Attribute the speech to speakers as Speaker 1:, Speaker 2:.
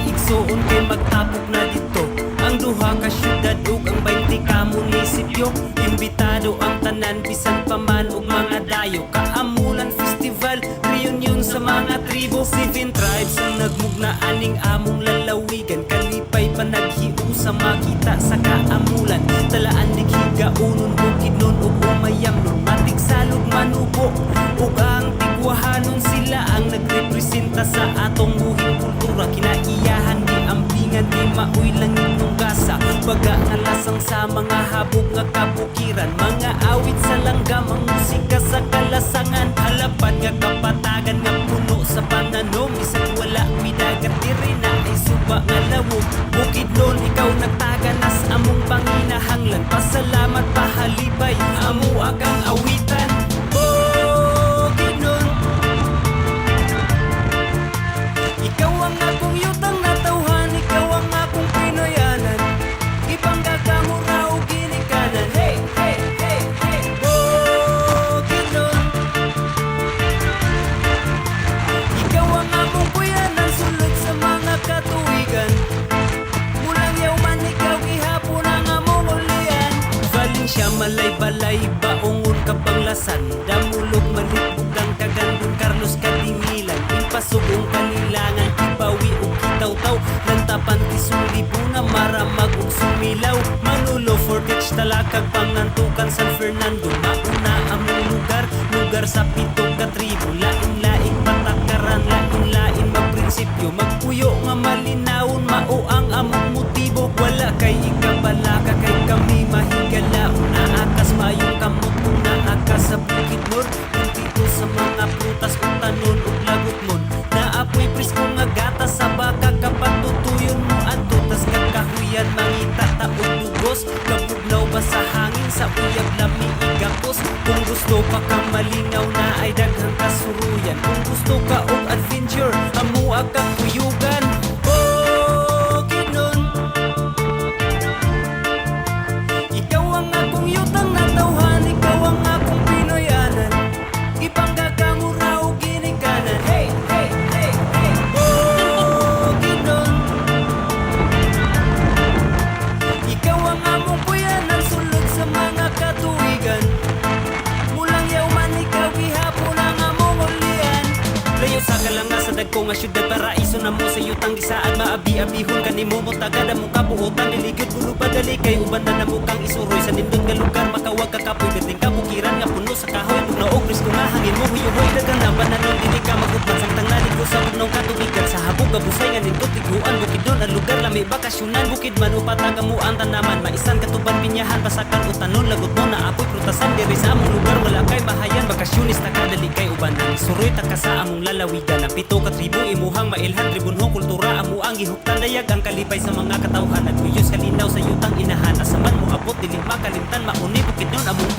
Speaker 1: Igsoon kay magtapok na dito ang duha ka syudad ug ang 20 ka munisipyo. Imbitado ang tanan bisan pa man og mga dayo. Kaamulan festival, reunion sa mga tribo. 7 tribes ang nagmugna aning among lalawigan. Kalipay pa naghiu sa makita sa kaamulan. Talaan dighiga unon bukidnon ug umayam nun. Matig salog manubo ug ang tigwahanon sila ang nagrepresenta sa atong buhing kultura. Kinaiyahan di ampingan di maoy langit nung gasa. Baga nga lasang sa mga habog nga kabukiran. Mga awit sa langgam ang musika sa kalasangan. Halapad nga kapatagan nga puno sa pananom. Isang wala midagat diri na ay suba nga lawog. Bukidnon ikaw nagtaganas among panginahanglan. Pasalamat pahalipay amo akang awitan. Bukidnon, ikaw ang akong yutang natawhan. Ikaw ang akong Pinoyanan. Ibangga ka mo raw ginikanan. Hey, hey, hey, hey. Bukidnon, ikaw ang akong kuyanan. Sulod sa mga katuwigan. Mulang yaw man ikaw gihapon ang among ulian. Valencia, malay-balay, baongon kapanglasan. Damulog, malipog ang kagandong Carlos Kadingilan. Impasugong kanilangan, kibawi o kitaw-taw. Lantapan tisulibo na maramag o sumilaw. Manulo, Fortich, Talakag, Pangantukan, San Fernando. Mauna among lugar, lugar sa pitong katribo. Lain-laing patakaran, lain-lain magprinsipyo. Magpuyo nga malinawon, mao ang among motibo. Wala kay ikabalaka, kay kami mahigalaon. Naakas mayong kamot kung naakas sa Bukidnon. Kung dito sa mga prutas o tanon o lagot mon. Naapoy prisko nga gata sa baka kapatutuyon mo. Ato tas kakahuyan mangita taon lugos. Kabugnaw ba sa hangin sa uyab lami igakos. Kung gusto pa ka malingaw na ay daghang kasuruyan. Kung gusto ka og adventure amua ka kuyugan. Bukidnon, ikaw ang akong yutang natawhan. Ikaw ang akong Pinoyanan. Ibangga ka mo raw ginikanan. Hey, hey, hey, hey. Bukidnon, ikaw ang among kuyanan. Sulod sa mga katuwigan. Mulang yaw man ikaw gihapon ang among ulian. Layo sa kalanga sa dagko nga syudad. Paraiso na mo sa yutang gisaad. Maabi-abihon kanimo mo tagada mo kabuotan. Niligid bulo padali kay ubanda na mo kang isuroy. Sa nindot nga lugar makawag kakapoy. Gating kabukiran nga puno sa kahoy. Bugnaog risko nga hangin mo huyuhoy. Dagang na bananon dili ka magugman. Samtang nalig ko sa bugnaw katubigan. Sa habog gabusay nga nindot tiguan. Bukidnon ang lugar lami bakasyonan. Bukidman upataga mo ang tanaman. Maisan katuban binyahan. Basakan o tanon lagot mo na apoy prutasan. Diri sa among lugar wala kay bahayan. Bakasyonis na kadali kay ubanan. Suroy ta ka sa among lalawigan. Ang pito ka tribo imuhang mailhan. Tribunhong kultura amo ang gihuptan. Dayag ang kalipay sa mga katawhan. Nagmuyos kalinaw sa yutang inahan. Asaman mo abot dili makalimtan. Mauni Bukidnon among